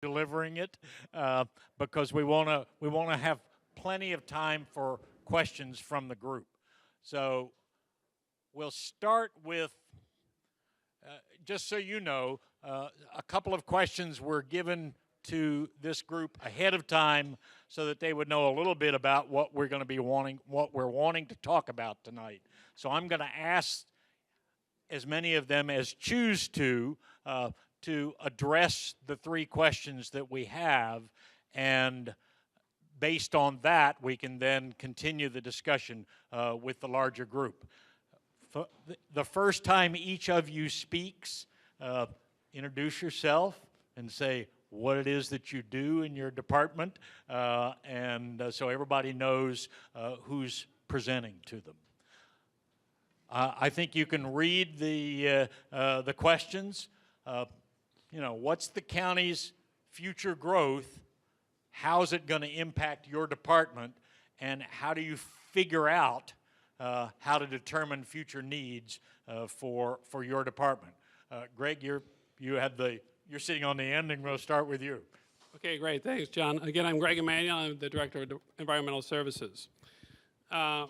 delivering it because we want to have plenty of time for questions from the group. So we'll start with, just so you know, a couple of questions were given to this group ahead of time so that they would know a little bit about what we're going to be wanting, what we're wanting to talk about tonight. So I'm going to ask as many of them as choose to address the three questions that we have, and based on that, we can then continue the discussion with the larger group. The first time each of you speaks, introduce yourself and say what it is that you do in your department, and so everybody knows who's presenting to them. I think you can read the questions. You know, what's the county's future growth? How's it going to impact your department? And how do you figure out how to determine future needs for your department? Greg, you're sitting on the end, and we'll start with you. Okay, great. Thanks, John. Again, I'm Greg Emanuel. I'm the Director of Environmental Services. I'll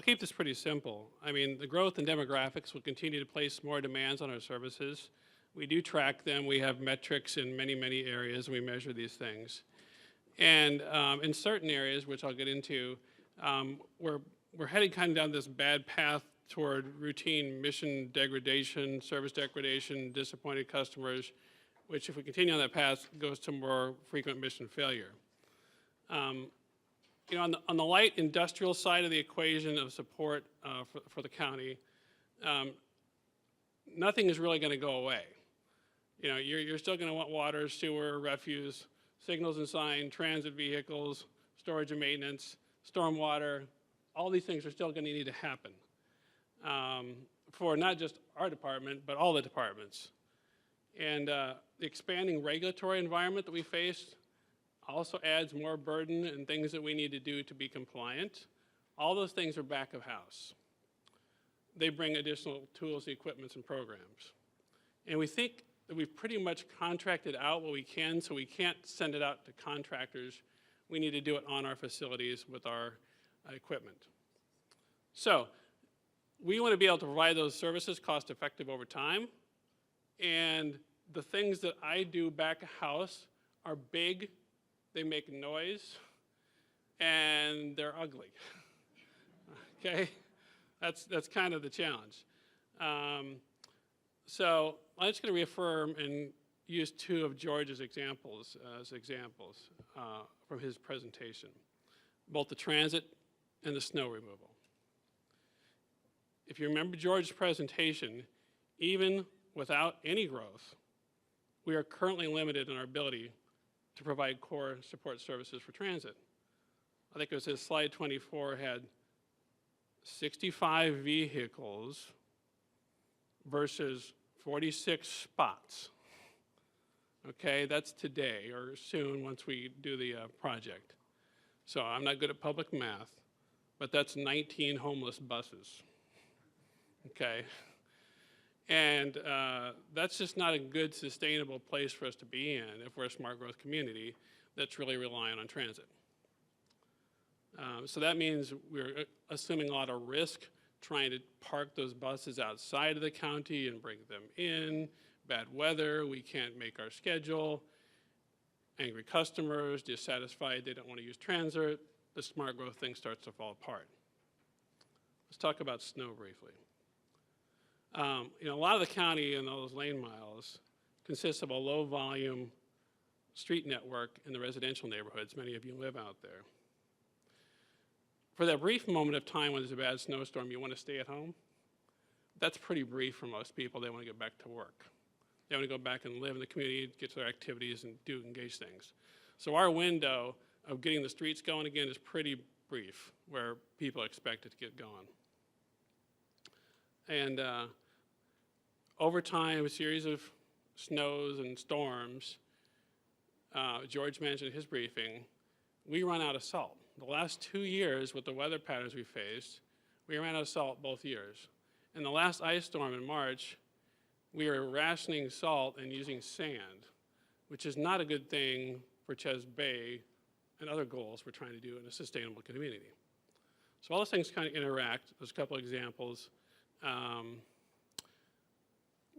keep this pretty simple. I mean, the growth in demographics will continue to place more demands on our services. We do track them. We have metrics in many, many areas, and we measure these things. And in certain areas, which I'll get into, we're heading kind of down this bad path toward routine mission degradation, service degradation, disappointed customers, which if we continue on that path, goes to more frequent mission failure. You know, on the light industrial side of the equation of support for the county, nothing is really going to go away. You know, you're still going to want water, sewer, refuse, signals and sign, transit vehicles, storage and maintenance, stormwater. All these things are still going to need to happen for not just our department, but all the departments. And the expanding regulatory environment that we face also adds more burden and things that we need to do to be compliant. All those things are back of house. They bring additional tools, equipments, and programs. And we think that we've pretty much contracted out what we can, so we can't send it out to contractors. We need to do it on our facilities with our equipment. So we want to be able to provide those services cost effective over time. And the things that I do back of house are big, they make noise, and they're ugly. Okay? That's kind of the challenge. So I'm just going to reaffirm and use two of George's examples as examples from his presentation, both the transit and the snow removal. If you remember George's presentation, even without any growth, we are currently limited in our ability to provide core support services for transit. I think it was his slide 24 had 65 vehicles versus 46 spots. Okay, that's today or soon once we do the project. So I'm not good at public math, but that's 19 homeless buses. Okay. And that's just not a good, sustainable place for us to be in if we're a smart growth community that's really relying on transit. So that means we're assuming a lot of risk trying to park those buses outside of the county and bring them in. Bad weather, we can't make our schedule. Angry customers, dissatisfied, they don't want to use transit. The smart growth thing starts to fall apart. Let's talk about snow briefly. You know, a lot of the county and all those lane miles consists of a low volume street network in the residential neighborhoods. Many of you live out there. For that brief moment of time when there's a bad snowstorm, you want to stay at home. That's pretty brief for most people. They want to get back to work. They want to go back and live in the community, get to their activities, and do engage things. So our window of getting the streets going again is pretty brief, where people expect it to get going. And over time, a series of snows and storms, George mentioned in his briefing, we run out of salt. The last 2 years with the weather patterns we faced, we ran out of salt both years. In the last ice storm in March, we were rationing salt and using sand. which is not a good thing for Ches Bay and other goals we're trying to do in a sustainable community. So all those things kind of interact. There's a couple examples.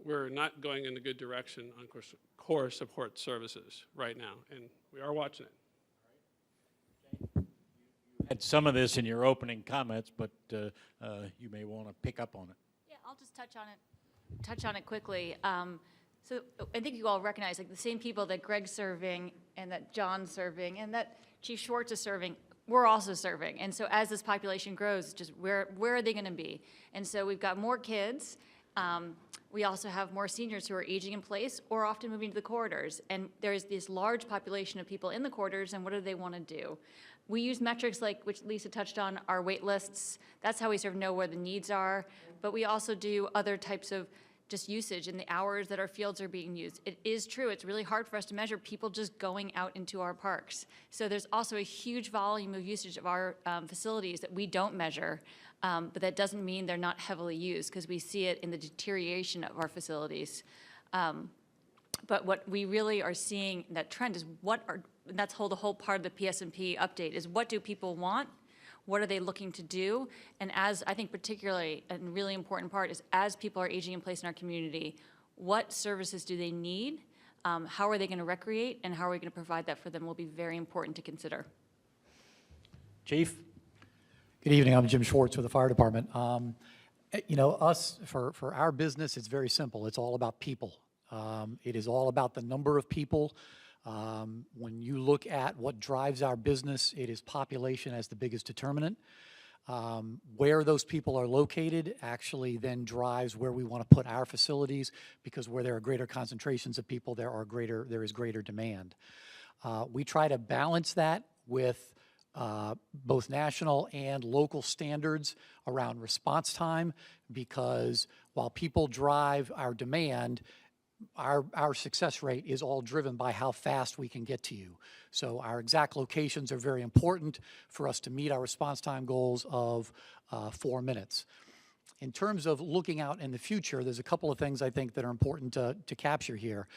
We're not going in a good direction on core support services right now, and we are watching it. You had some of this in your opening comments, but you may want to pick up on it. Yeah, I'll just touch on it quickly. So I think you all recognize, like, the same people that Greg's serving and that John's serving and that Chief Schwartz is serving, we're also serving. And so as this population grows, just where are they going to be? And so we've got more kids. We also have more seniors who are aging in place or often moving to the corridors. And there's this large population of people in the corridors, and what do they want to do? We use metrics like, which Lisa touched on, our wait lists. That's how we sort of know where the needs are. But we also do other types of just usage in the hours that our fields are being used. It is true, it's really hard for us to measure people just going out into our parks. So there's also a huge volume of usage of our facilities that we don't measure, but that doesn't mean they're not heavily used, because we see it in the deterioration of our facilities. But what we really are seeing, that trend, is that's the whole part of the PSNP update, is what do people want? What are they looking to do? And as I think particularly a really important part is, as people are aging in place in our community, what services do they need? How are they going to recreate? And how are we going to provide that for them will be very important to consider. Chief? Good evening. I'm Jim Schwartz with the fire department. You know, for our business, it's very simple. It's all about people. It is all about the number of people. When you look at what drives our business, it is population as the biggest determinant. Where those people are located actually then drives where we want to put our facilities, because where there are greater concentrations of people, there is greater demand. We try to balance that with both national and local standards around response time, because while people drive our demand, our success rate is all driven by how fast we can get to you. So our exact locations are very important for us to meet our response time goals of 4 minutes. In terms of looking out in the future, there's a couple of things I think that are important to capture here.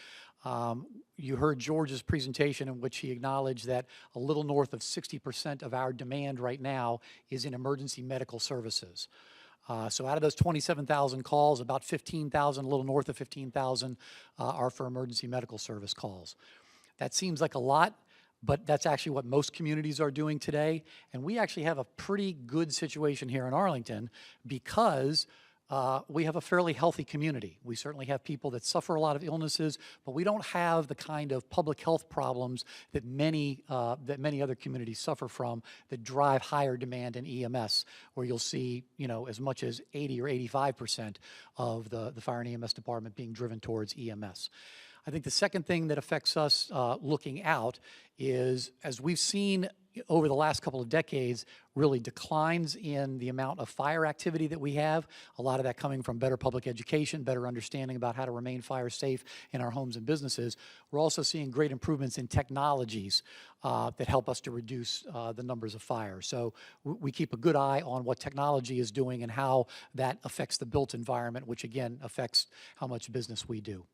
You heard George's presentation, in which he acknowledged that a little north of 60% of our demand right now is in emergency medical services. So out of those 27,000 calls, about 15,000, a little north of 15,000, are for emergency medical service calls. That seems like a lot, but that's actually what most communities are doing today. And we actually have a pretty good situation here in Arlington, because we have a fairly healthy community. We certainly have people that suffer a lot of illnesses, but we don't have the kind of public health problems that many other communities suffer from, that drive higher demand in EMS, where you'll see, you know, as much as 80 or 85% of the fire and EMS department being driven towards EMS. I think the second thing that affects us looking out is, as we've seen over the last couple of decades, really declines in the amount of fire activity that we have, a lot of that coming from better public education, better understanding about how to remain fire safe in our homes and businesses. We're also seeing great improvements in technologies that help us to reduce the numbers of fires. So we keep a good eye on what technology is doing and how that affects the built environment, which again affects how much business we do.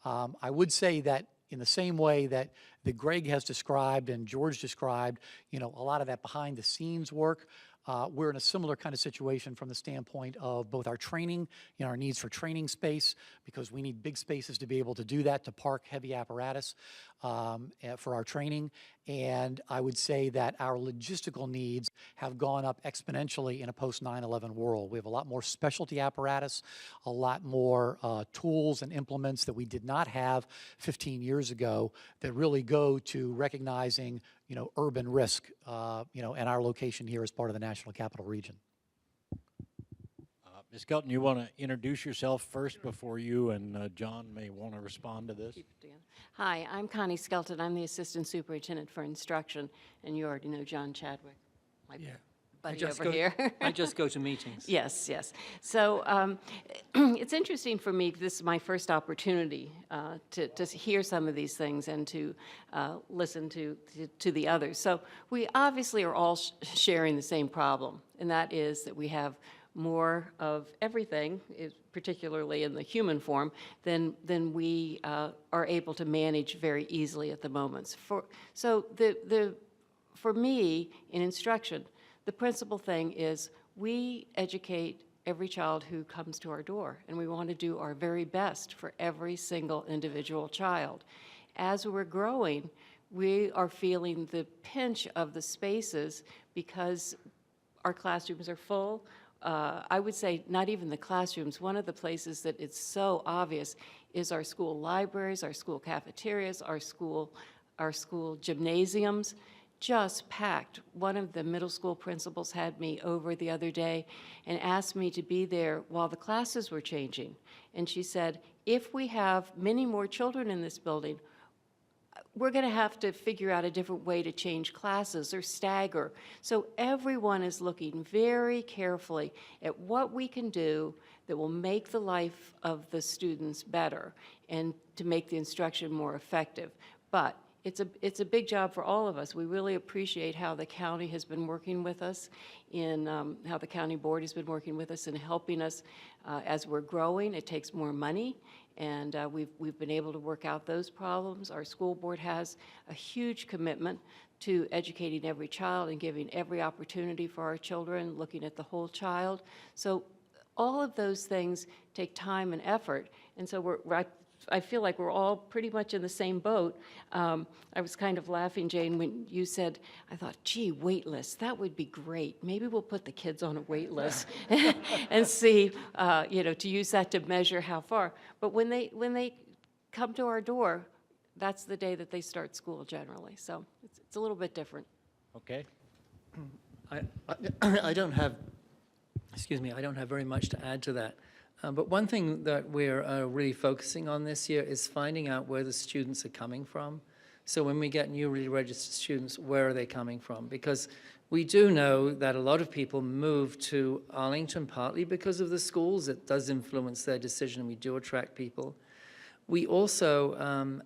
I would say that in the same way that Greg has described and George described, you know, a lot of that behind the scenes work, we're in a similar kind of situation from the standpoint of both our training, you know, our needs for training space, because we need big spaces to be able to do that, to park heavy apparatus for our training. And I would say that our logistical needs have gone up exponentially in a post 9/11 world. We have a lot more specialty apparatus, a lot more tools and implements that we did not have 15 years ago, that really go to recognizing, you know, urban risk, you know, and our location here as part of the National Capital Region. Ms. Skelton, you want to introduce yourself first before you and John may want to respond to this? Hi, I'm Connie Skelton. I'm the Assistant Superintendent for Instruction, and you already know John Chadwick, my buddy over here. I just go to meetings. Yes, yes. So it's interesting for me. This is my first opportunity to hear some of these things and to listen to the others. So we obviously are all sharing the same problem, and that is that we have more of everything, particularly in the human form, than we are able to manage very easily at the moment. For me, in instruction, the principal thing is we educate every child who comes to our door, and we want to do our very best for every single individual child. As we're growing, we are feeling the pinch of the spaces because our classrooms are full. I would say not even the classrooms. One of the places that it's so obvious is our school libraries, our school cafeterias, our school gymnasiums, just packed. One of the middle school principals had me over the other day and asked me to be there while the classes were changing. And she said, if we have many more children in this building, we're going to have to figure out a different way to change classes or stagger. So everyone is looking very carefully at what we can do that will make the life of the students better and to make the instruction more effective. But it's a big job for all of us. We really appreciate how the county has been working with us in, how the county board has been working with us in helping us as we're growing. It takes more money, and we've been able to work out those problems. Our school board has a huge commitment to educating every child and giving every opportunity for our children, looking at the whole child. So all of those things take time and effort, and so I feel like we're all pretty much in the same boat. I was kind of laughing, Jane, when you said, I thought, gee, wait list, that would be great. Maybe we'll put the kids on a wait list and see, to use that to measure how far. But when they come to our door, that's the day that they start school generally. So it's a little bit different. Okay. I don't have, I don't have very much to add to that. But one thing that we're really focusing on this year is finding out where the students are coming from. So when we get newly registered students, where are they coming from? Because we do know that a lot of people move to Arlington partly because of the schools. It does influence their decision. We do attract people. We also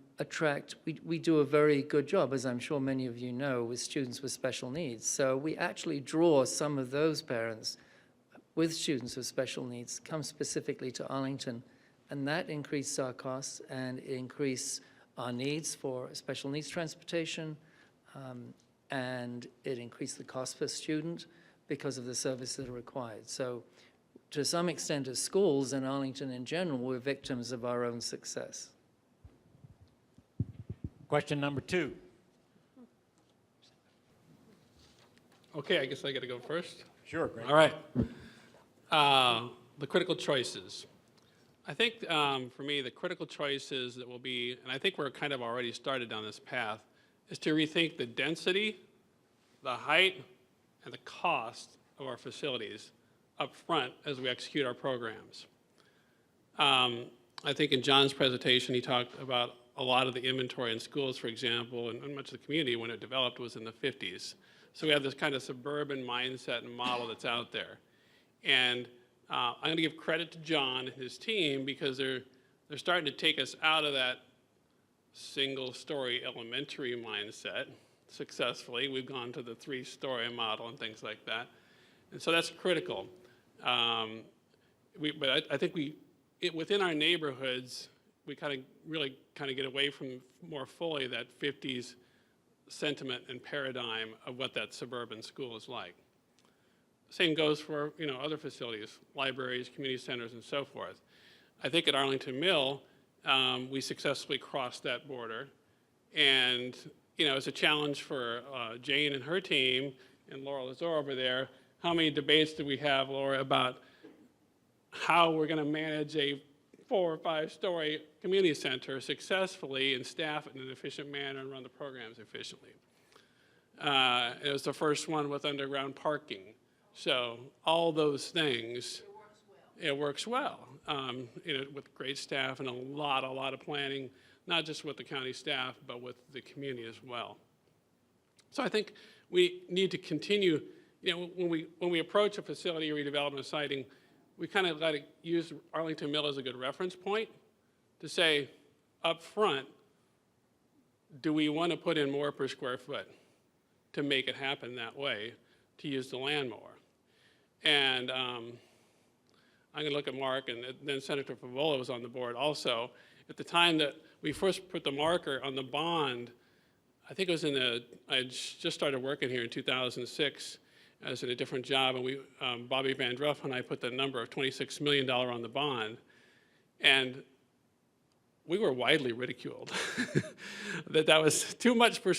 we do a very good job, as I'm sure many of you know, with students with special needs. So we actually draw some of those parents with students with special needs, come specifically to Arlington, and that increased our costs and increased our needs for special needs transportation, and it increased the cost per student because of the services that are required. So to some extent, as schools and Arlington in general, we're victims of our own success. Question number 2. Okay, I guess I got to go first. Sure, Greg. All right. The critical choices. I think for me, the critical choices that will be, and I think we're kind of already started down this path, is to rethink the density, the height, and the cost of our facilities up front as we execute our programs. I think in John's presentation, he talked about a lot of the inventory in schools, for example, and much of the community when it developed was in the 50s. So we have this kind of suburban mindset and model that's out there. And I'm going to give credit to John and his team because they're starting to take us out of that single-story elementary mindset successfully. We've gone to the 3-story model and things like that. And so that's critical. But I think within our neighborhoods, we really get away from more fully that 50s sentiment and paradigm of what that suburban school is like. Same goes for other facilities, libraries, community centers, and so forth. I think at Arlington Mill, we successfully crossed that border, and it's a challenge for Jane and her team, and Laura Lazar over there. How many debates do we have, Laura, about how we're going to manage a 4 or 5-story community center successfully and staff it in an efficient manner and run the programs efficiently? It was the first one with underground parking. So all those things, it works well. With great staff and a lot of planning, not just with the county staff, but with the community as well. So I think we need to continue, when we approach a facility redevelopment siting, we kind of got to use Arlington Mill as a good reference point to say up front, do we want to put in more per square foot to make it happen that way, to use the land more? And I'm going to look at Mark, and then Senator Favola was on the board also. At the time that we first put the marker on the bond, I think it was I just started working here in 2006. I was in a different job, and Bobby Van Druff and I put the number of $26 million on the bond, and we were widely ridiculed that was too much for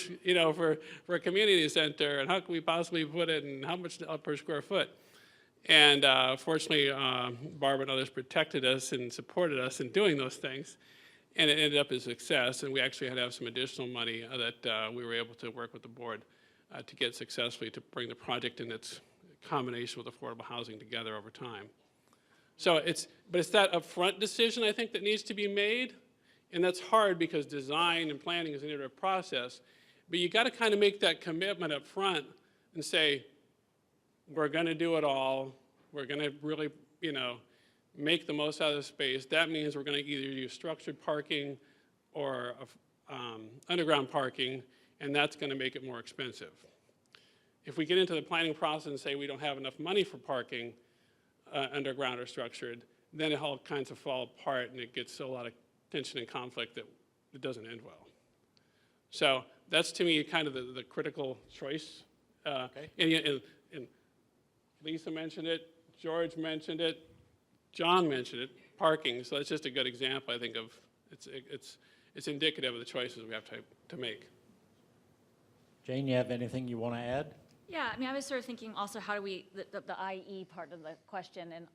a community center, and how could we possibly put it, and how much per square foot? And fortunately, Barbara and others protected us and supported us in doing those things, and it ended up as a success. And we actually had to have some additional money that we were able to work with the board to get successfully to bring the project and its combination with affordable housing together over time. So it's that upfront decision, I think, that needs to be made, and that's hard because design and planning is an iterative process. But you got to kind of make that commitment up front and say, we're going to do it all. We're going to really, make the most out of the space. That means we're going to either use structured parking or underground parking, and that's going to make it more expensive. If we get into the planning process and say we don't have enough money for parking, underground or structured, then it all kinds of fall apart, and it gets a lot of tension and conflict that it doesn't end well. So that's, to me, kind of the critical choice. Okay. And Lisa mentioned it, George mentioned it, John mentioned it, parking. So that's just a good example, I think, of it's indicative of the choices we have to make. Jane, you have anything you want to add? Yeah, I mean, I was sort of thinking also how do we, the IE part of the question, and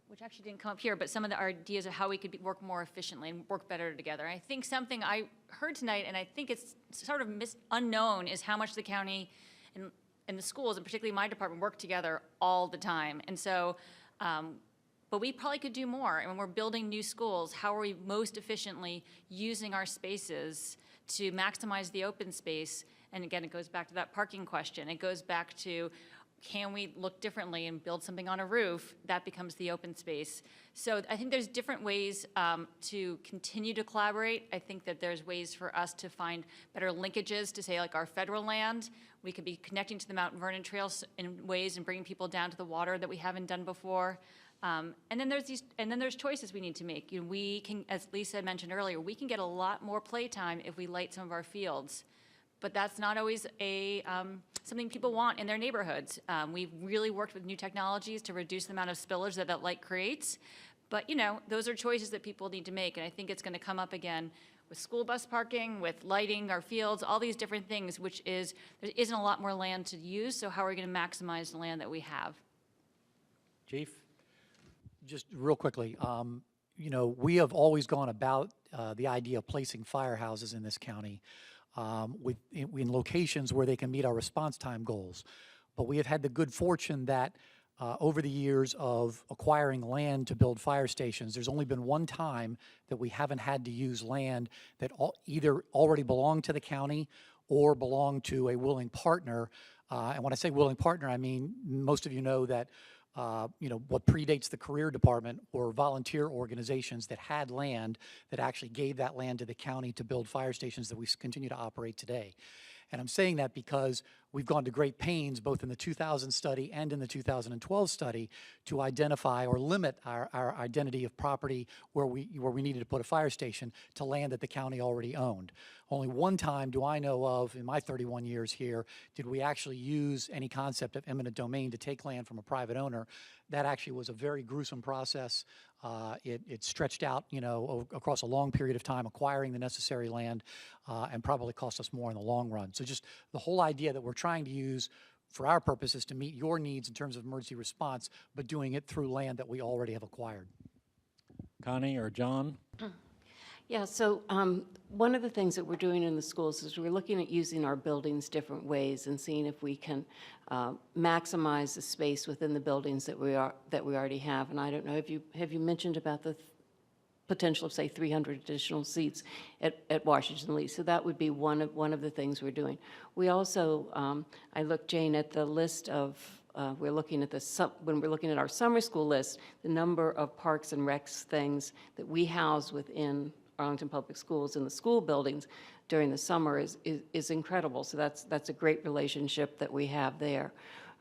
which actually didn't come up here, but some of the ideas of how we could work more efficiently and work better together. And I think something I heard tonight, and I think it's sort of unknown, is how much the county and the schools, and particularly my department, work together all the time. And so, but we probably could do more. And when we're building new schools, how are we most efficiently using our spaces to maximize the open space? And again, it goes back to that parking question. It goes back to, can we look differently and build something on a roof? That becomes the open space. So I think there's different ways to continue to collaborate. I think that there's ways for us to find better linkages to, say, like our federal land. We could be connecting to the Mount Vernon trails in ways and bringing people down to the water that we haven't done before. And then there's choices we need to make. We can, as Lisa mentioned earlier, we can get a lot more playtime if we light some of our fields. But that's not always something people want in their neighborhoods. We've really worked with new technologies to reduce the amount of spillage that light creates. But those are choices that people need to make, and I think it's going to come up again with school bus parking, with lighting our fields, all these different things, which is, there isn't a lot more land to use, so how are we going to maximize the land that we have? Chief? Just real quickly, we have always gone about the idea of placing firehouses in this county in locations where they can meet our response time goals. But we have had the good fortune that over the years of acquiring land to build fire stations, there's only been one time that we haven't had to use land that either already belonged to the county or belonged to a willing partner. And when I say willing partner, I mean, most of you know that what predates the career department were volunteer organizations that had land that actually gave that land to the county to build fire stations that we continue to operate today. And I'm saying that because we've gone to great pains, both in the 2000 study and in the 2012 study, to identify or limit our identity of property where we needed to put a fire station to land that the county already owned. Only one time do I know of in my 31 years here did we actually use any concept of eminent domain to take land from a private owner. That actually was a very gruesome process. It stretched out, across a long period of time, acquiring the necessary land, and probably cost us more in the long run. So just the whole idea that we're trying to use for our purposes to meet your needs in terms of emergency response, but doing it through land that we already have acquired. Connie or John? Yeah, so one of the things that we're doing in the schools is we're looking at using our buildings different ways and seeing if we can maximize the space within the buildings that we already have. And I don't know, have you mentioned about the potential of, say, 300 additional seats at Washington Lee? So that would be one of the things we're doing. We also, I looked, Jane, at the list of we're looking at when we're looking at our summer school list, the number of parks and recs things that we house within Arlington Public Schools in the school buildings during the summer is incredible. So that's a great relationship that we have there.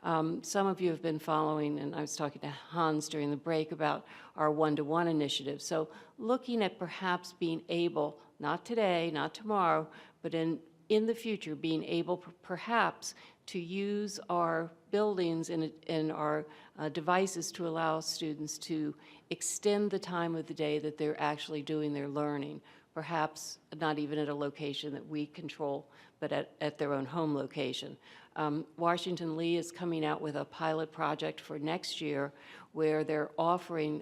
Some of you have been following, and I was talking to Hans during the break about our one-to-one initiative. So looking at perhaps being able, not today, not tomorrow, but in the future, being able perhaps to use our buildings and our devices to allow students to extend the time of the day that they're actually doing their learning, perhaps not even at a location that we control, but at their own home location. Washington Lee is coming out with a pilot project for next year where they're offering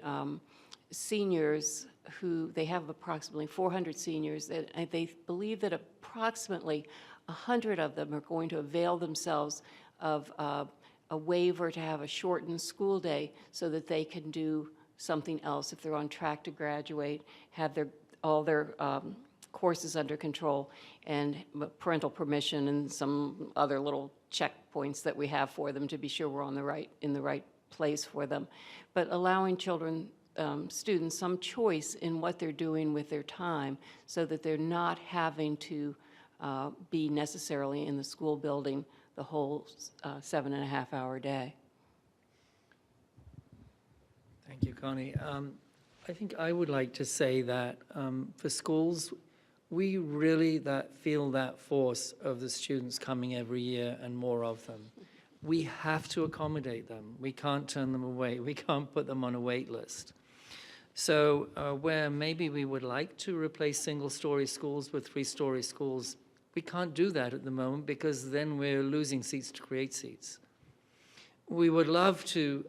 seniors who, they have approximately 400 seniors, and they believe that approximately 100 of them are going to avail themselves of a waiver to have a shortened school day so that they can do something else if they're on track to graduate, have all their courses under control, and parental permission and some other little checkpoints that we have for them to be sure we're in the right place for them. But allowing children, students, some choice in what they're doing with their time so that they're not having to be necessarily in the school building the whole 7.5-hour day. Thank you, Connie. I think I would like to say that for schools, we really feel that force of the students coming every year and more of them. We have to accommodate them. We can't turn them away. We can't put them on a wait list. So where maybe we would like to replace single-story schools with three-story schools, we can't do that at the moment because then we're losing seats to create seats. We would love to,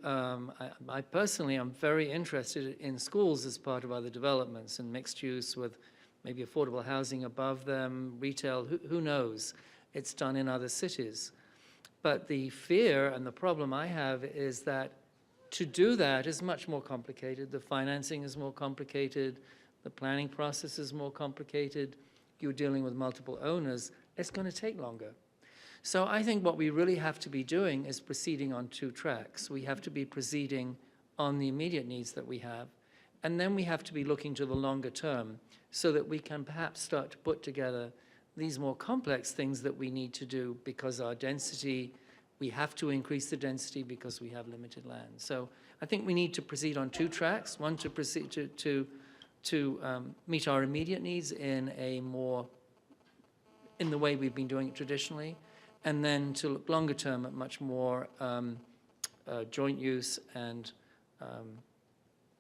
I personally am very interested in schools as part of other developments and mixed use with maybe affordable housing above them, retail, who knows? It's done in other cities. But the fear and the problem I have is that to do that is much more complicated. The financing is more complicated. The planning process is more complicated. You're dealing with multiple owners. It's going to take longer. So I think what we really have to be doing is proceeding on two tracks. We have to be proceeding on the immediate needs that we have, and then we have to be looking to the longer term so that we can perhaps start to put together these more complex things that we need to do because our density, we have to increase the density because we have limited land. So I think we need to proceed on two tracks. One, to proceed to meet our immediate needs in the way we've been doing it traditionally, and then to look longer term at much more joint use and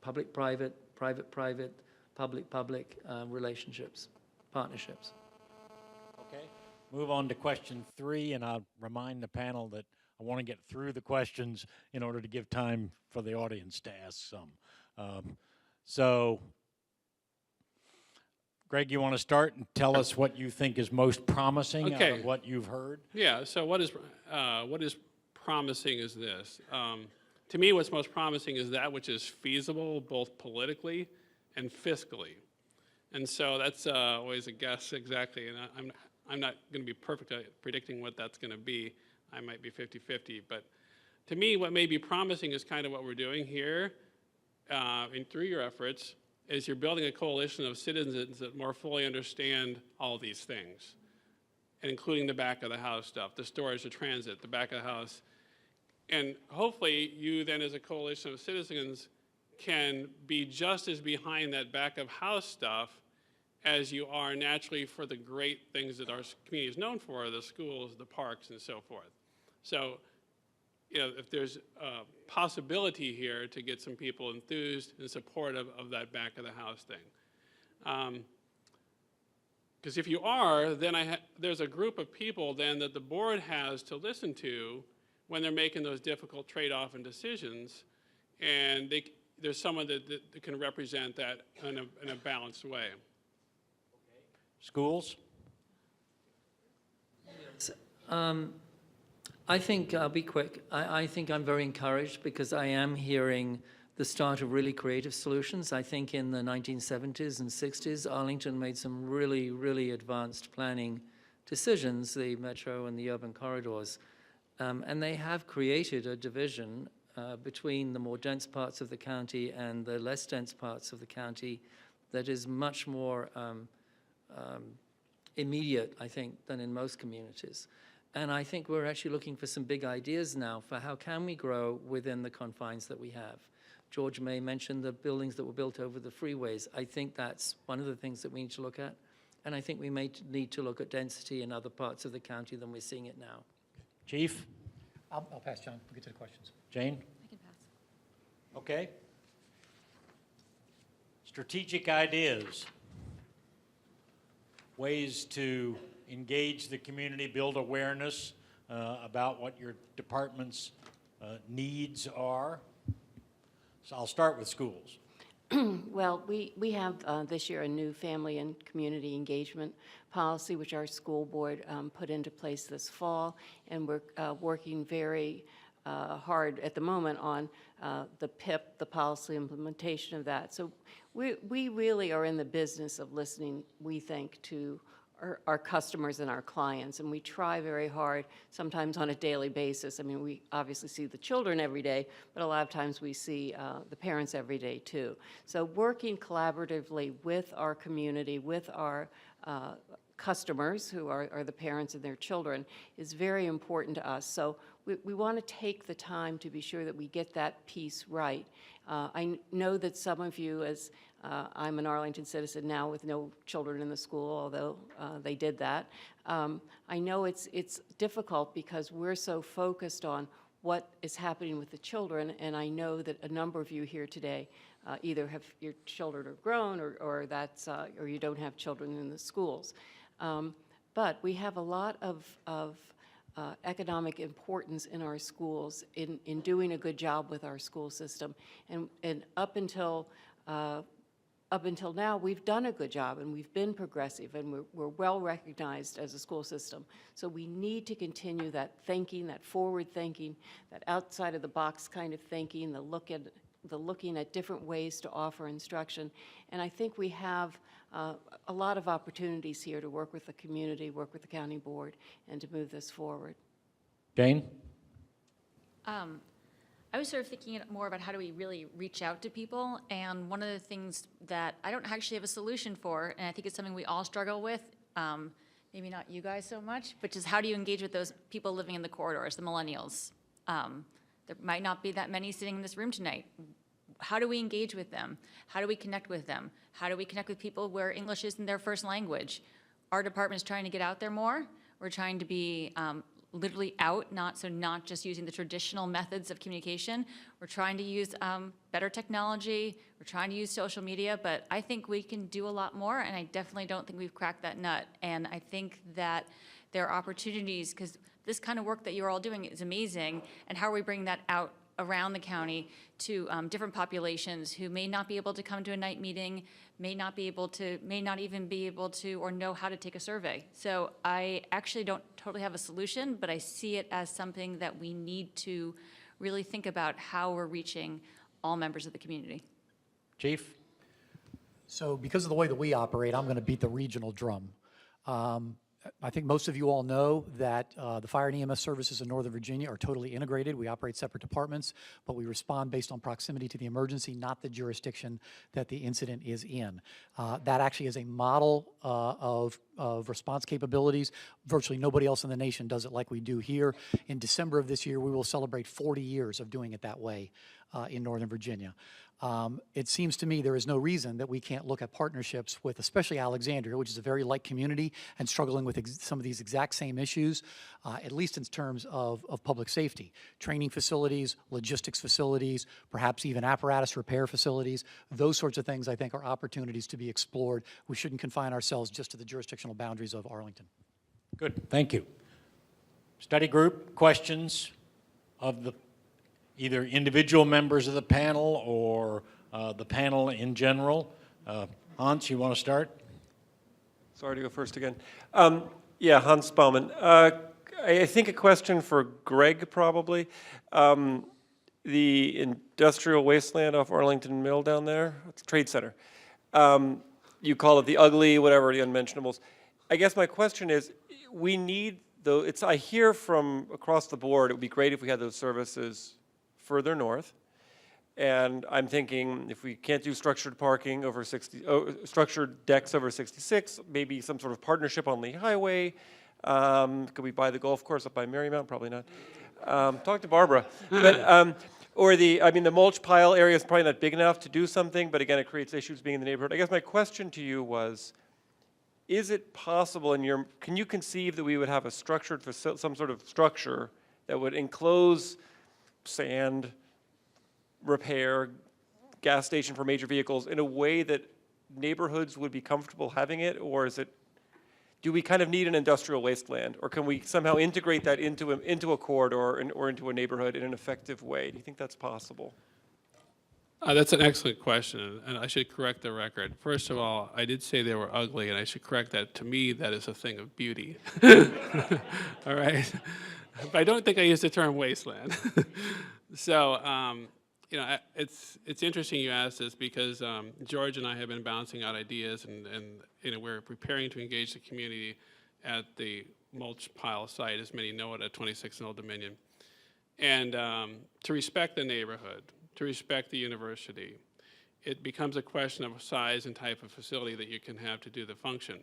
public-private, private-private, public-public relationships, partnerships. Okay. Move on to question 3, and I'll remind the panel that I want to get through the questions in order to give time for the audience to ask some. So, Greg, you want to start and tell us what you think is most promising out of what you've heard? Yeah, so what is promising is this. To me, what's most promising is that which is feasible both politically and fiscally. And so that's always a guess exactly, and I'm not going to be perfect at predicting what that's going to be. I might be 50-50, but to me, what may be promising is kind of what we're doing here, and through your efforts, is you're building a coalition of citizens that more fully understand all these things, and including the back of the house stuff, the storage, the transit, the back of the house. And hopefully you then as a coalition of citizens can be just as behind that back of house stuff as you are naturally for the great things that our community is known for, the schools, the parks, and so forth. So, you know, if there's a possibility here to get some people enthused and supportive of that back of the house thing. Because if you are, then there's a group of people then that the board has to listen to when they're making those difficult trade-off and decisions, and there's someone that can represent that in a balanced way. Schools? I think, I'll be quick, I think I'm very encouraged because I am hearing the start of really creative solutions. I think in the 1970s and 60s, Arlington made some really, really advanced planning decisions, the metro and the urban corridors. And they have created a division between the more dense parts of the county and the less dense parts of the county that is much more immediate, I think, than in most communities. And I think we're actually looking for some big ideas now for how can we grow within the confines that we have. George May mentioned the buildings that were built over the freeways. I think that's one of the things that we need to look at. And I think we may need to look at density in other parts of the county than we're seeing it now. Chief? I'll pass, John. We'll get to the questions. Jane? I can pass. Okay. Strategic ideas. Ways to engage the community, build awareness about what your department's needs are. So I'll start with schools. Well, we have this year a new family and community engagement policy, which our school board put into place this fall, and we're working very hard at the moment on the PIP, the policy implementation of that. So we really are in the business of listening, we think, to our customers and our clients, and we try very hard, sometimes on a daily basis. I mean, we obviously see the children every day, but a lot of times we see the parents every day too. So working collaboratively with our community, with our customers, who are the parents and their children, is very important to us. So we want to take the time to be sure that we get that piece right. I know that some of you, as I'm an Arlington citizen now with no children in the school, although they did that. I know it's difficult because we're so focused on what is happening with the children, and I know that a number of you here today either have your children are grown or that's or you don't have children in the schools. But we have a lot of economic importance in our schools in doing a good job with our school system, and up until now, we've done a good job, and we've been progressive, and we're well recognized as a school system. So we need to continue that thinking, that forward thinking, that outside of the box kind of thinking, the looking at different ways to offer instruction. And I think we have a lot of opportunities here to work with the community, work with the county board, and to move this forward. Jane? I was sort of thinking more about how do we really reach out to people, and one of the things that I don't actually have a solution for, and I think it's something we all struggle with, maybe not you guys so much, which is how do you engage with those people living in the corridors, the millennials? There might not be that many sitting in this room tonight. How do we engage with them? How do we connect with them? How do we connect with people where English isn't their first language? Our department is trying to get out there more. We're trying to be literally out, not just using the traditional methods of communication. We're trying to use better technology. We're trying to use social media, but I think we can do a lot more, and I definitely don't think we've cracked that nut. And I think that there are opportunities, because this kind of work that you're all doing is amazing, and how are we bringing that out around the county to different populations who may not be able to come to a night meeting, may not even be able to or know how to take a survey. So I actually don't totally have a solution, but I see it as something that we need to really think about how we're reaching all members of the community. Chief? So because of the way that we operate, I'm going to beat the regional drum. I think most of you all know that the fire and EMS services in Northern Virginia are totally integrated. We operate separate departments, but we respond based on proximity to the emergency, not the jurisdiction that the incident is in. That actually is a model of response capabilities. Virtually nobody else in the nation does it like we do here. In December of this year, we will celebrate 40 years of doing it that way in Northern Virginia. It seems to me there is no reason that we can't look at partnerships with, especially Alexandria, which is a very light community and struggling with some of these exact same issues, at least in terms of public safety. Training facilities, logistics facilities, perhaps even apparatus repair facilities. Those sorts of things, I think, are opportunities to be explored. We shouldn't confine ourselves just to the jurisdictional boundaries of Arlington. Good, thank you. Study group, questions of the either individual members of the panel or the panel in general. Hans, you want to start? Sorry to go first again. Yeah, Hans Baumann. I think a question for Greg, probably. The industrial wasteland off Arlington Mill down there, it's a trade center. You call it the ugly, whatever, the unmentionables. I guess my question is, we need, though, I hear from across the board, it would be great if we had those services further north, and I'm thinking if we can't do structured parking over structured decks over 66, maybe some sort of partnership on the highway. Could we buy the golf course up by Marymount? Probably not. Talk to Barbara. But, or the mulch pile area is probably not big enough to do something, but again, it creates issues being in the neighborhood. I guess my question to you was, is it possible can you conceive that we would have a structured, some sort of structure that would enclose sand, repair, gas station for major vehicles in a way that neighborhoods would be comfortable having it, or do we kind of need an industrial wasteland, or can we somehow integrate that into a corridor or into a neighborhood in an effective way? Do you think that's possible? That's an excellent question, and I should correct the record. First of all, I did say they were ugly, and I should correct that. To me, that is a thing of beauty. All right? But I don't think I used the term wasteland. So, it's interesting you asked this because George and I have been bouncing out ideas, and we're preparing to engage the community at the mulch pile site, as many know it, at 26 and Old Dominion. And to respect the neighborhood, to respect the university, it becomes a question of size and type of facility that you can have to do the function.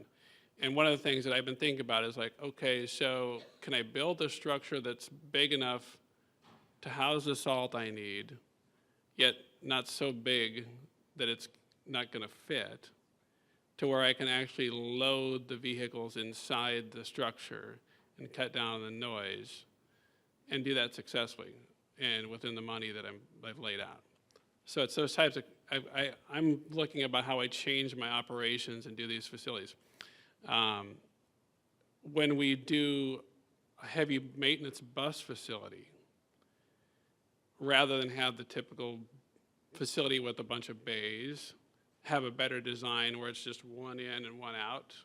And one of the things that I've been thinking about is like, okay, so can I build a structure that's big enough to house the salt I need, yet not so big that it's not going to fit, to where I can actually load the vehicles inside the structure and cut down on the noise and do that successfully and within the money that I've laid out. So it's those types of, I'm looking about how I change my operations and do these facilities. When we do a heavy maintenance bus facility, rather than have the typical facility with a bunch of bays, have a better design where it's just one in and one out,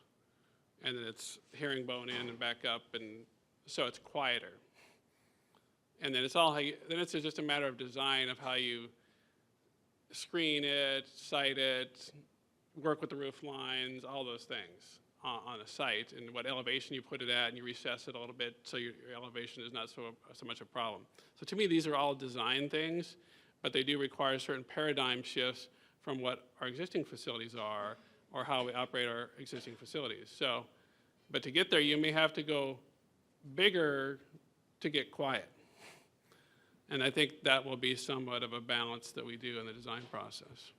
and then it's herringbone in and back up, and so it's quieter. And then it's all then it's just a matter of design of how you screen it, site it, work with the roof lines, all those things on a site, and what elevation you put it at, and you recess it a little bit so your elevation is not so much a problem. So to me, these are all design things, but they do require certain paradigm shifts from what our existing facilities are or how we operate our existing facilities. So, but to get there, you may have to go bigger to get quiet. And I think that will be somewhat of a balance that we do in the design process.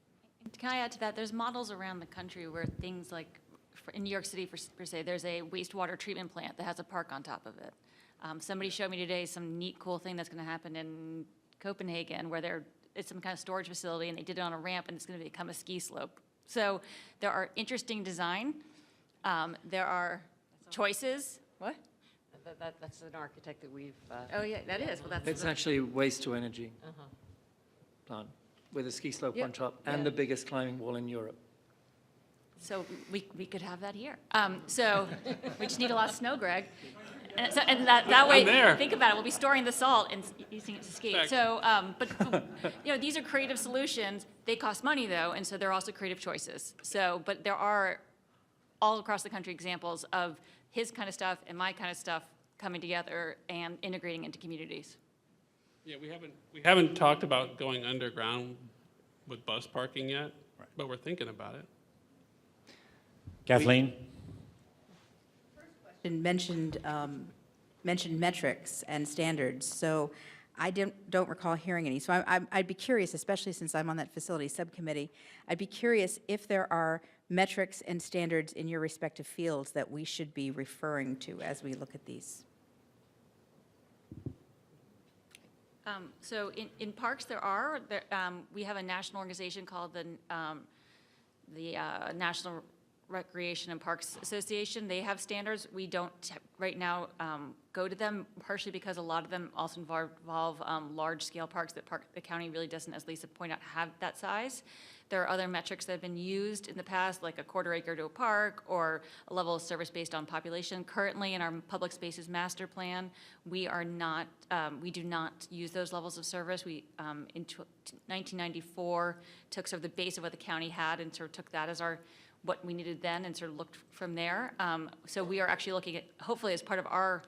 Can I add to that? There's models around the country where things like, in New York City, per se, there's a wastewater treatment plant that has a park on top of it. Somebody showed me today some neat, cool thing that's going to happen in Copenhagen where it's some kind of storage facility, and they did it on a ramp, and it's going to become a ski slope. So there are interesting design. There are choices. What? That's an architect that we've. Oh, yeah, that is. Well, that's It's actually waste to energy plant with a ski slope on top and the biggest climbing wall in Europe. So we could have that here. So we just need a lot of snow, Greg. And that way, think about it, we'll be storing the salt and using it to ski. So, but these are creative solutions. They cost money though, and so they're also creative choices. So, but there are all across the country examples of his kind of stuff and my kind of stuff coming together and integrating into communities. Yeah, we haven't talked about going underground with bus parking yet, but we're thinking about it. Kathleen? Mentioned metrics and standards, so I don't recall hearing any. So I'd be curious, especially since I'm on that facility subcommittee, I'd be curious if there are metrics and standards in your respective fields that we should be referring to as we look at these. So in parks, we have a national organization called the National Recreation and Parks Association. They have standards. We don't right now go to them, partially because a lot of them also involve large-scale parks that the county really doesn't, as Lisa pointed out, have that size. There are other metrics that have been used in the past, like a quarter acre to a park or a level of service based on population. Currently, in our public spaces master plan, we do not use those levels of service. We, in 1994, took sort of the base of what the county had and sort of took that as what we needed then and sort of looked from there. So we are actually looking at, hopefully as part of our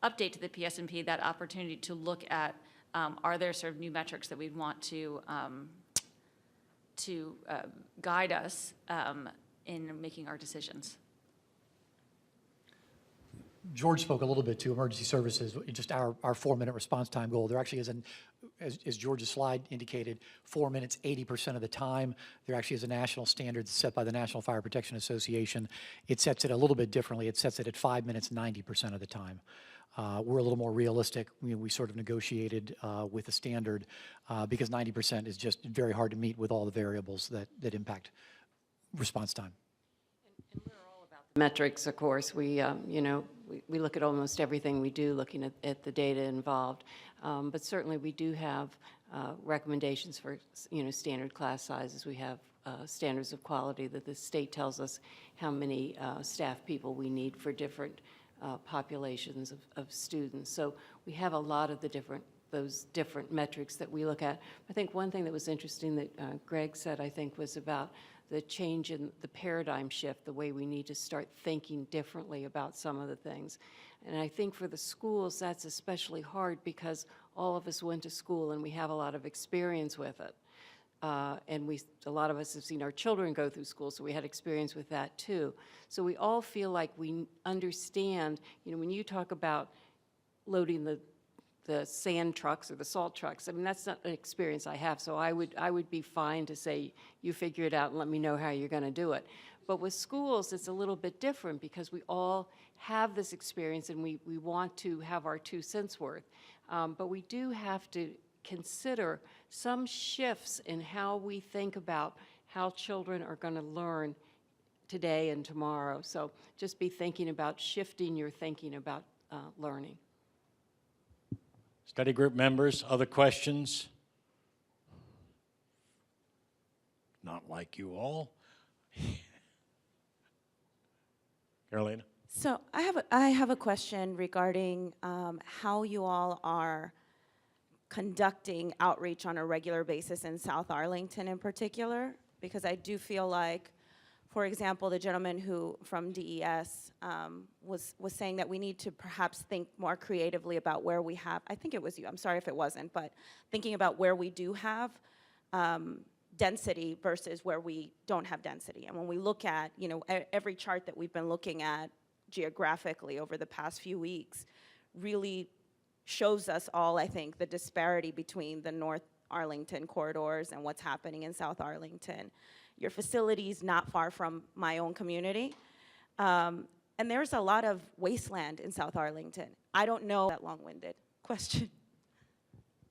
update to the PSNP, that opportunity to look at, are there sort of new metrics that we'd want to guide us in making our decisions. George spoke a little bit to emergency services, just our 4-minute response time goal. There actually is as George's slide indicated, 4 minutes 80% of the time. There actually is a national standard set by the National Fire Protection Association. It sets it a little bit differently. It sets it at 5 minutes 90% of the time. We're a little more realistic. We sort of negotiated with the standard because 90% is just very hard to meet with all the variables that impact response time. Metrics, of course, we look at almost everything we do, looking at the data involved. But certainly we do have recommendations for, standard class sizes. We have standards of quality that the state tells us how many staff people we need for different populations of students. So we have a lot of those different metrics that we look at. I think one thing that was interesting that Greg said, I think, was about the change in the paradigm shift, the way we need to start thinking differently about some of the things. And I think for the schools, that's especially hard because all of us went to school and we have a lot of experience with it. And a lot of us have seen our children go through school, so we had experience with that too. So we all feel like we understand, when you talk about loading the sand trucks or the salt trucks, I mean, that's not an experience I have, so I would be fine to say, you figure it out and let me know how you're gonna do it. But with schools, it's a little bit different because we all have this experience and we want to have our 2 cents worth. But we do have to consider some shifts in how we think about how children are gonna learn today and tomorrow. So just be thinking about shifting your thinking about learning. Study group members, other questions? Not like you all. Carolina? So I have a question regarding how you all are conducting outreach on a regular basis in South Arlington in particular, because I do feel like, for example, the gentleman who from DES was saying that we need to perhaps think more creatively about where we have, I think it was you, I'm sorry if it wasn't, but thinking about where we do have density versus where we don't have density. And when we look at, every chart that we've been looking at geographically over the past few weeks really shows us all, I think, the disparity between the North Arlington corridors and what's happening in South Arlington. Your facility's not far from my own community. And there's a lot of wasteland in South Arlington. I don't know that long-winded question.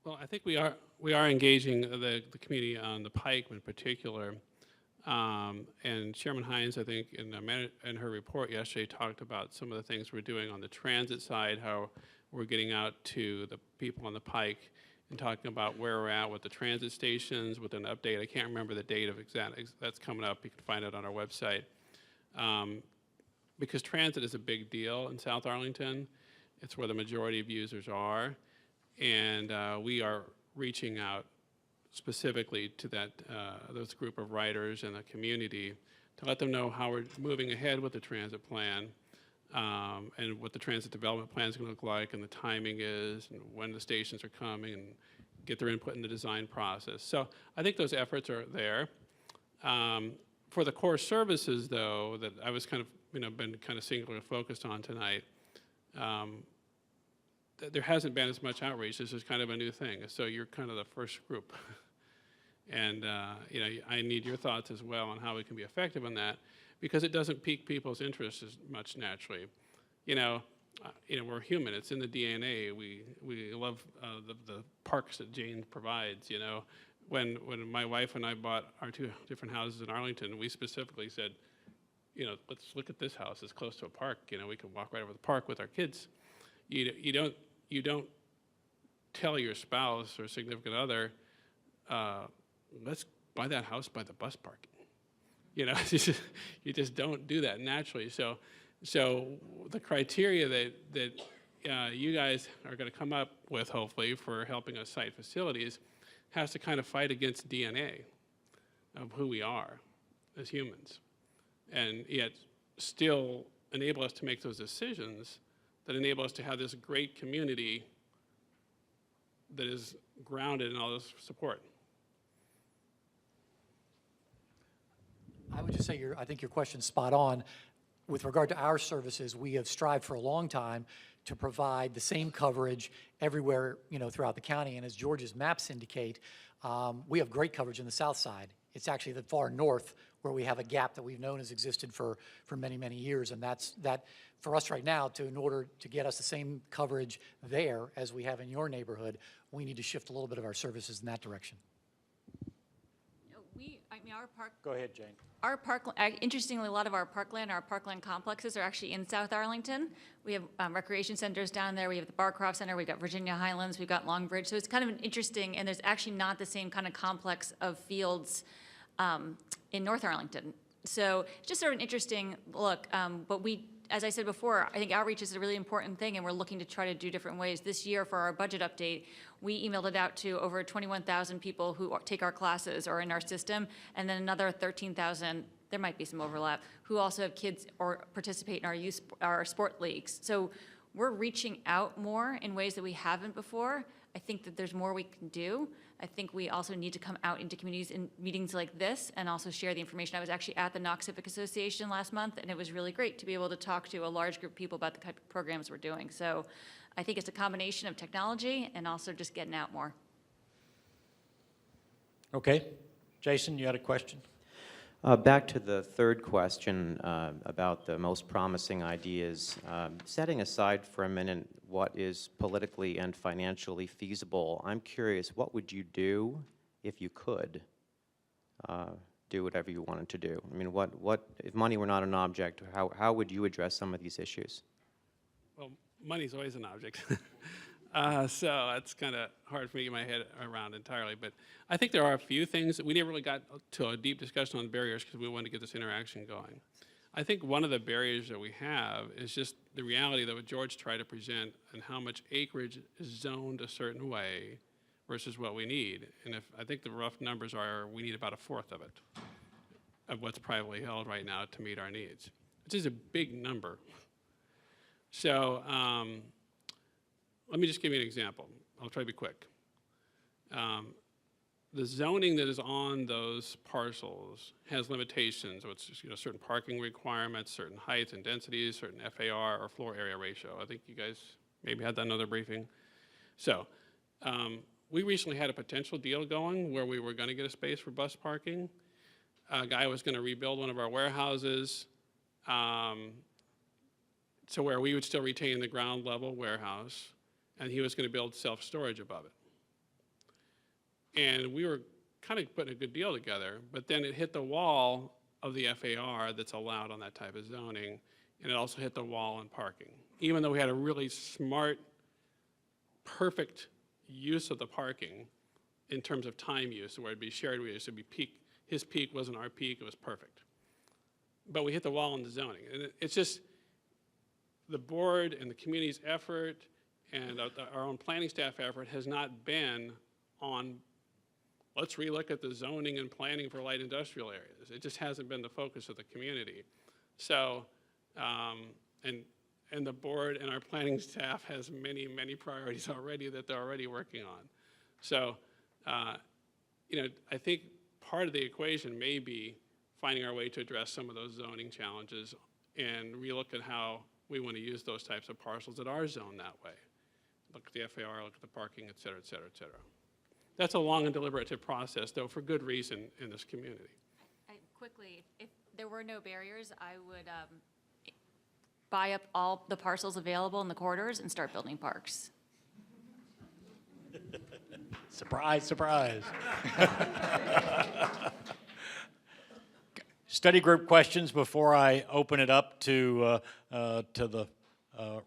Well, I think we are engaging the community on the Pike in particular. And Chairman Hines, I think, in her report yesterday, talked about some of the things we're doing on the transit side, how we're getting out to the people on the Pike and talking about where we're at with the transit stations, with an update. I can't remember the date of that's coming up. You can find it on our website. Because transit is a big deal in South Arlington. It's where the majority of users are. And we are reaching out specifically to those group of riders and the community to let them know how we're moving ahead with the transit plan and what the transit development plan is going to look like and the timing is and when the stations are coming and get their input in the design process. So I think those efforts are there. For the core services, though, that I was kind of, been kind of singularly focused on tonight, there hasn't been as much outreach. This is kind of a new thing. So you're kind of the first group. And, I need your thoughts as well on how we can be effective on that because it doesn't pique people's interest as much naturally. We're human. It's in the DNA. We love the parks that Jane provides, When my wife and I bought our 2 different houses in Arlington, we specifically said, let's look at this house. It's close to a park. We can walk right over the park with our kids. You don't tell your spouse or significant other, let's buy that house by the bus parking. You just don't do that naturally. So the criteria that you guys are going to come up with, hopefully, for helping us site facilities has to kind of fight against DNA of who we are as humans, and yet still enable us to make those decisions that enable us to have this great community that is grounded in all this support. I would just say I think your question's spot on. with regard to our services, we have strived for a long time to provide the same coverage everywhere, throughout the county. And as George's maps indicate, we have great coverage in the south side. It's actually the far north where we have a gap that we've known has existed for many, many years. And that for us right now, in order to get us the same coverage there as we have in your neighborhood, we need to shift a little bit of our services in that direction. Our park. Go ahead, Jane. Our interestingly, a lot of our parkland complexes are actually in South Arlington. We have recreation centers down there. We have the Barcroft Center. We've got Virginia Highlands. We've got Longbridge. So it's kind of an interesting, and there's actually not the same kind of complex of fields in North Arlington. So just sort of an interesting look. But as I said before, I think outreach is a really important thing, and we're looking to try to do different ways. This year, for our budget update, we emailed it out to over 21,000 people who take our classes or in our system, and then another 13,000, there might be some overlap, who also have kids or participate in our sport leagues. So we're reaching out more in ways that we haven't before. I think that there's more we can do. I think we also need to come out into communities in meetings like this and also share the information. I was actually at the Knox Civic Association last month, and it was really great to be able to talk to a large group of people about the type of programs we're doing. So I think it's a combination of technology and also just getting out more. Okay. Jason, you had a question? Back to the third question about the most promising ideas. Setting aside for a minute what is politically and financially feasible, I'm curious, what would you do if you could do whatever you wanted to do? I mean, what if money were not an object, how would you address some of these issues? Well, money's always an object. So that's kind of hard for me to get my head around entirely. But I think there are a few things that we never really got to a deep discussion on barriers because we wanted to get this interaction going. I think one of the barriers that we have is just the reality that what George tried to present and how much acreage is zoned a certain way versus what we need. And I think the rough numbers are we need about a fourth of it, of what's privately held right now to meet our needs, which is a big number. So, let me just give you an example. I'll try to be quick. The zoning that is on those parcels has limitations. So it's certain parking requirements, certain heights and densities, certain FAR or floor area ratio. I think you guys maybe had that in another briefing. So we recently had a potential deal going where we were going to get a space for bus parking. A guy was going to rebuild one of our warehouses to where we would still retain the ground level warehouse, and he was going to build self-storage above it. And we were kind of putting a good deal together, but then it hit the wall of the FAR that's allowed on that type of zoning, and it also hit the wall on parking. Even though we had a really smart, perfect use of the parking in terms of time use, where it'd be shared use, it'd be peak. His peak wasn't our peak, it was perfect. But we hit the wall in the zoning. And it's just the board and the community's effort and our own planning staff effort has not been on, let's relook at the zoning and planning for light industrial areas. It just hasn't been the focus of the community. So, and the board and our planning staff has many, many priorities already that they're already working on. So, I think part of the equation may be finding our way to address some of those zoning challenges and relook at how we want to use those types of parcels that are zoned that way. Look at the FAR, look at the parking, et cetera, et cetera, et cetera. That's a long and deliberative process, though, for good reason in this community. Quickly, if there were no barriers, I would buy up all the parcels available in the corridors and start building parks. Surprise, surprise. Study group questions before I open it up to the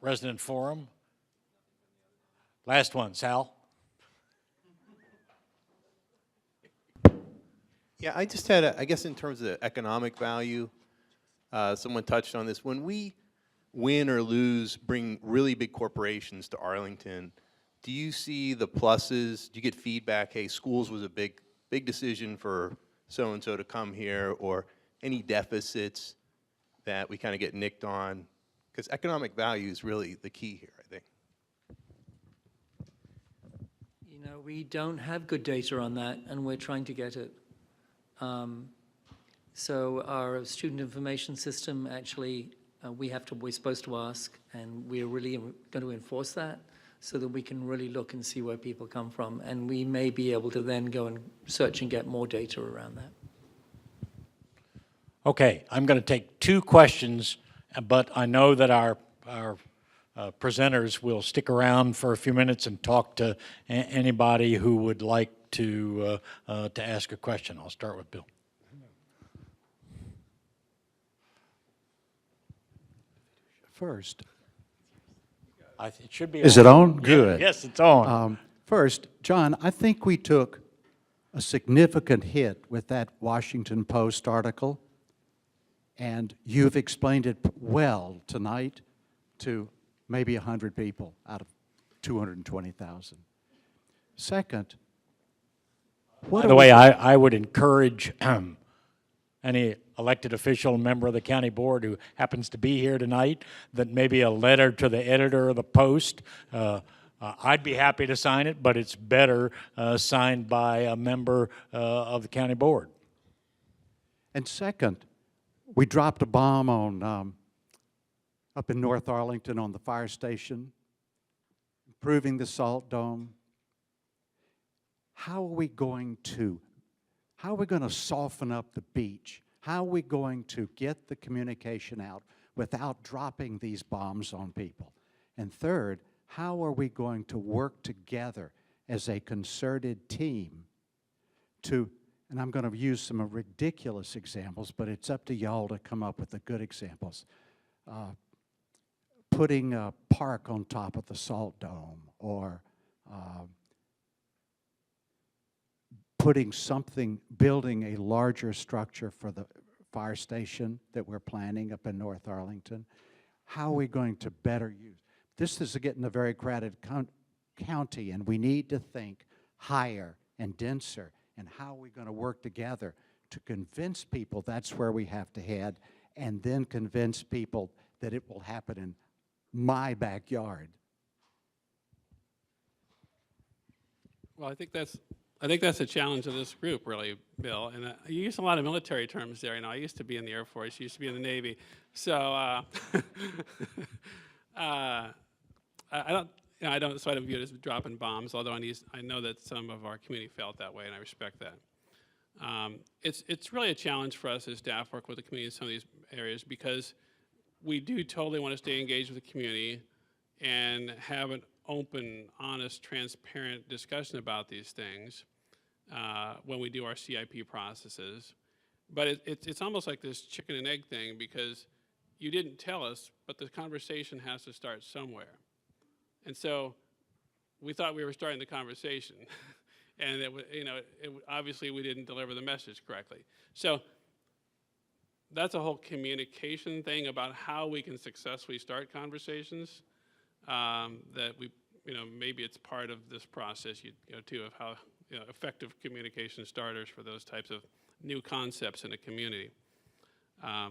resident forum. Last one, Sal. Yeah, I just had, I guess in terms of the economic value, someone touched on this. When we win or lose, bring really big corporations to Arlington, do you see the pluses? Do you get feedback, hey, schools was a big decision for so-and-so to come here, or any deficits that we kind of get nicked on? Because economic value is really the key here, I think. We don't have good data on that, and we're trying to get it. So our student information system actually we're supposed to ask, and we're really going to enforce that so that we can really look and see where people come from. And we may be able to then go and search and get more data around that. Okay, I'm going to take 2 questions, but I know that our presenters will stick around for a few minutes and talk to anybody who would like to ask a question. I'll start with Bill. First, It should be is on. it on? Yeah, Good. yes, it's on. First, John, I think we took a significant hit with that Washington Post article, and you've explained it well tonight to maybe 100 people out of 220,000. Second, By the way, I would encourage any elected official, member of the county board who happens to be here tonight, that maybe a letter to the editor of the Post. I'd be happy to sign it, but it's better signed by a member of the county board. And second, we dropped a bomb on up in North Arlington on the fire station, improving the salt dome. How are we going to soften up the beach? How are we going to get the communication out without dropping these bombs on people? And third, how are we going to work together as a concerted team to, and I'm going to use some ridiculous examples, but it's up to y'all to come up with the good examples. Putting a park on top of the salt dome, or building a larger structure for the fire station that we're planning up in North Arlington. How are we going to better use? This is getting a very crowded county, and we need to think higher and denser. And how are we going to work together to convince people that's where we have to head, and then convince people that it will happen in my backyard? Well, I think that's a challenge of this group, really, Bill. And you use a lot of military terms there. You know, I used to be in the Air Force, used to be in the Navy, so I don't view it as dropping bombs. Although I know that some of our community felt that way, and I respect that. It's really a challenge for us as staff work with the community in some of these areas, because we do totally want to stay engaged with the community and have an open, honest, transparent discussion about these things when we do our CIP processes. But it's almost like this chicken and egg thing, because you didn't tell us, but the conversation has to start somewhere. And so we thought we were starting the conversation, and obviously we didn't deliver the message correctly. So that's a whole communication thing about how we can successfully start conversations. That we, maybe it's part of this process, too, of how effective communication starters for those types of new concepts in a community. I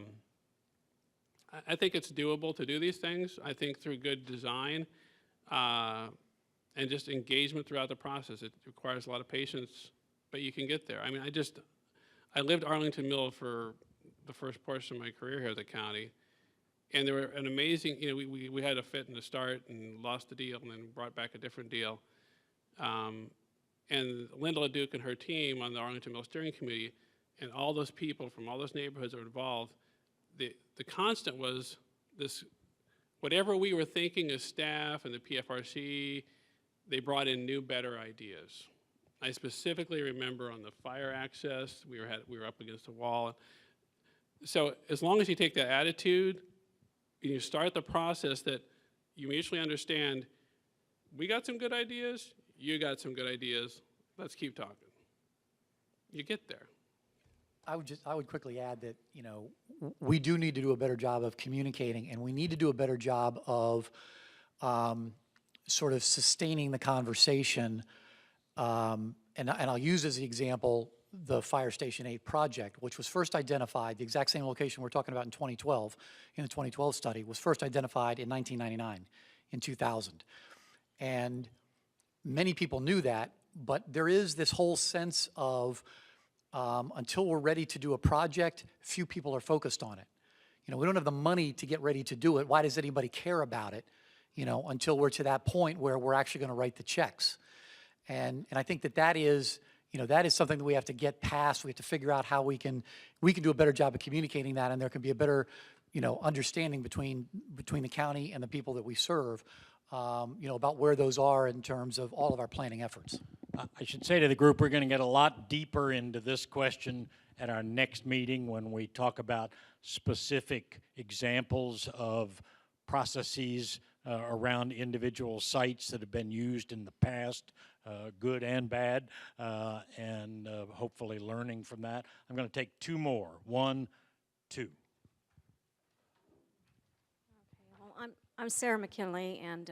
think it's doable to do these things. I think through good design and just engagement throughout the process. It requires a lot of patience, but you can get there. I mean, I lived Arlington Mill for the first portion of my career here at the county. And there were an amazing, we had a fit in the start and lost the deal and then brought back a different deal. And Linda LaDuke and her team on the Arlington Mill Steering Committee and all those people from all those neighborhoods that were involved, the constant was this, whatever we were thinking as staff and the PFRC, they brought in new, better ideas. I specifically remember on the fire access, we were up against a wall. So as long as you take that attitude, you start the process that you mutually understand, we got some good ideas, you got some good ideas, let's keep talking. You get there. I would quickly add that, we do need to do a better job of communicating, and we need to do a better job of sort of sustaining the conversation. And I'll use as an example the Fire Station 8 project, which was first identified, the exact same location we're talking about in 2012, in the 2012 study, was first identified in 1999, in 2000. And many people knew that, but there is this whole sense of until we're ready to do a project, few people are focused on it. we don't have the money to get ready to do it. Why does anybody care about it, until we're to that point where we're actually going to write the checks? And I think that is, that is something that we have to get past. We have to figure out how we can do a better job of communicating that, and there can be a better, understanding between the county and the people that we serve, about where those are in terms of all of our planning efforts. I should say to the group, we're going to get a lot deeper into this question at our next meeting when we talk about specific examples of processes around individual sites that have been used in the past, good and bad, and hopefully learning from that. I'm going to take two more. 1, 2. Well, I'm Sarah McKinley, and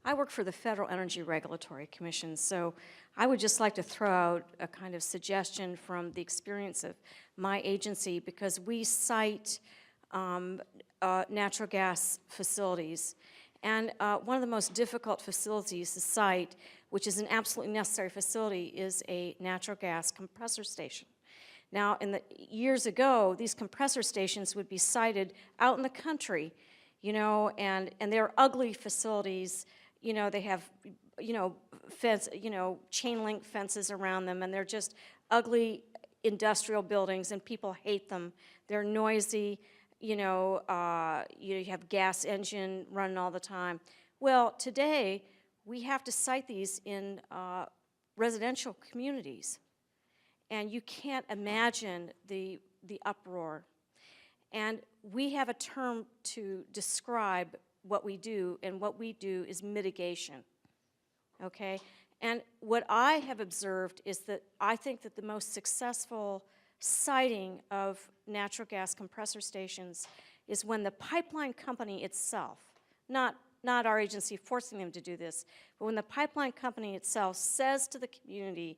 I work for the Federal Energy Regulatory Commission. So I would just like to throw out a kind of suggestion from the experience of my agency, because we cite natural gas facilities. And one of the most difficult facilities to cite, which is an absolutely necessary facility, is a natural gas compressor station. Now, years ago, these compressor stations would be sited out in the country, and they're ugly facilities. They have, fence, chain link fences around them, and they're just ugly industrial buildings, and people hate them. They're noisy. You have gas engine running all the time. Well, today, we have to site these in residential communities. And you can't imagine the uproar. And we have a term to describe what we do, and what we do is mitigation, okay? And what I have observed is that I think that the most successful siting of natural gas compressor stations is when the pipeline company itself, not our agency forcing them to do this, but when the pipeline company itself says to the community,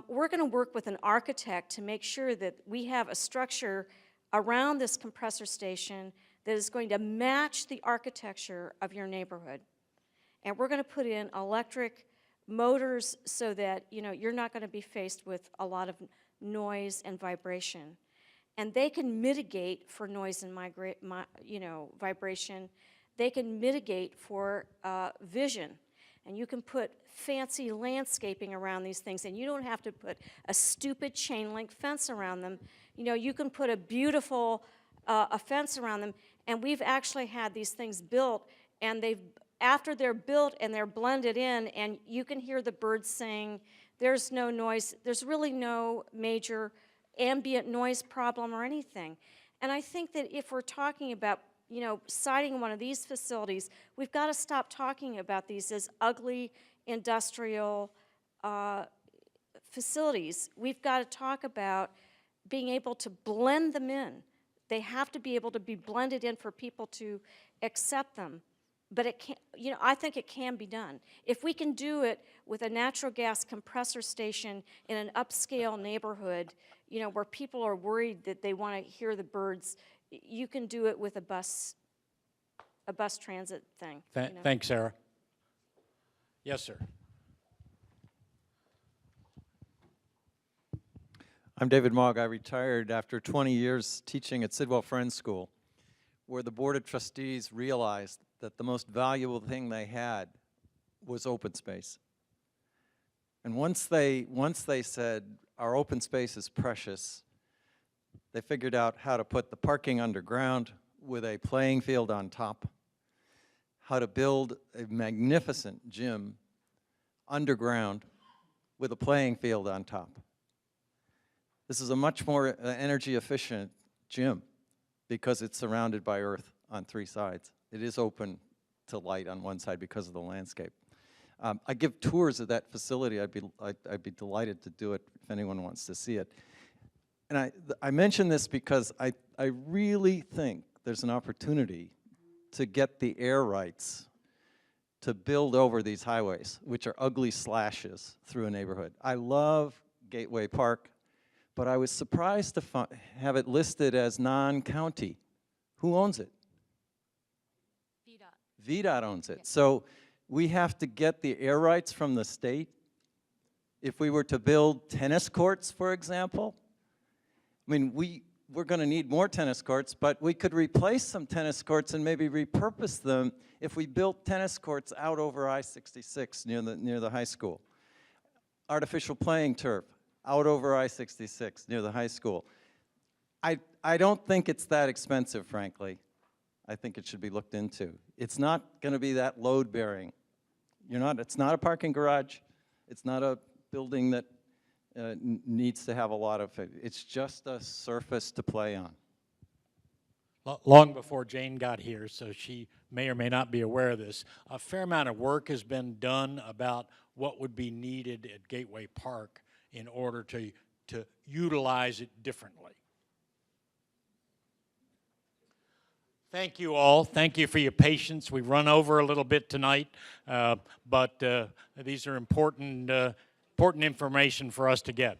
we're going to work with an architect to make sure that we have a structure around this compressor station that is going to match the architecture of your neighborhood. And we're going to put in electric motors so that you're not going to be faced with a lot of noise and vibration. And they can mitigate for noise and vibration. They can mitigate for vision. And you can put fancy landscaping around these things, and you don't have to put a stupid chain link fence around them. You can put a beautiful a fence around them, and we've actually had these things built, and after they're built and they're blended in, and you can hear the birds sing. There's no noise. There's really no major ambient noise problem or anything. And I think that if we're talking about, siting one of these facilities, we've got to stop talking about these as ugly industrial facilities. We've got to talk about being able to blend them in. They have to be able to be blended in for people to accept them. But it can, I think it can be done. If we can do it with a natural gas compressor station in an upscale neighborhood, where people are worried that they want to hear the birds, you can do it with a bus transit thing. Thanks, Sarah. Yes, sir. I'm David Mogg. I retired after 20 years teaching at Sidwell Friends School, where the Board of Trustees realized that the most valuable thing they had was open space. And once they said, our open space is precious, they figured out how to put the parking underground with a playing field on top, how to build a magnificent gym underground with a playing field on top. This is a much more energy efficient gym because it's surrounded by earth on 3 sides. It is open to light on one side because of the landscape. I give tours of that facility. I'd be delighted to do it if anyone wants to see it. And I mention this because I really think there's an opportunity to get the air rights to build over these highways, which are ugly slashes through a neighborhood. I love Gateway Park, but I was surprised to have it listed as non-county. Who owns it? VDOT owns it. So we have to get the air rights from the state. If we were to build tennis courts, for example, I mean, we're going to need more tennis courts, but we could replace some tennis courts and maybe repurpose them if we built tennis courts out over I-66 near the high school. Artificial playing turf out over I-66 near the high school. I don't think it's that expensive, frankly. I think it should be looked into. It's not going to be that load-bearing. It's not a parking garage. It's not a building that needs to have a lot of, it's just a surface to play on. Long before Jane got here, so she may or may not be aware of this, a fair amount of work has been done about what would be needed at Gateway Park in order to utilize it differently. Thank you all. Thank you for your patience. We've run over a little bit tonight, but these are important information for us to get.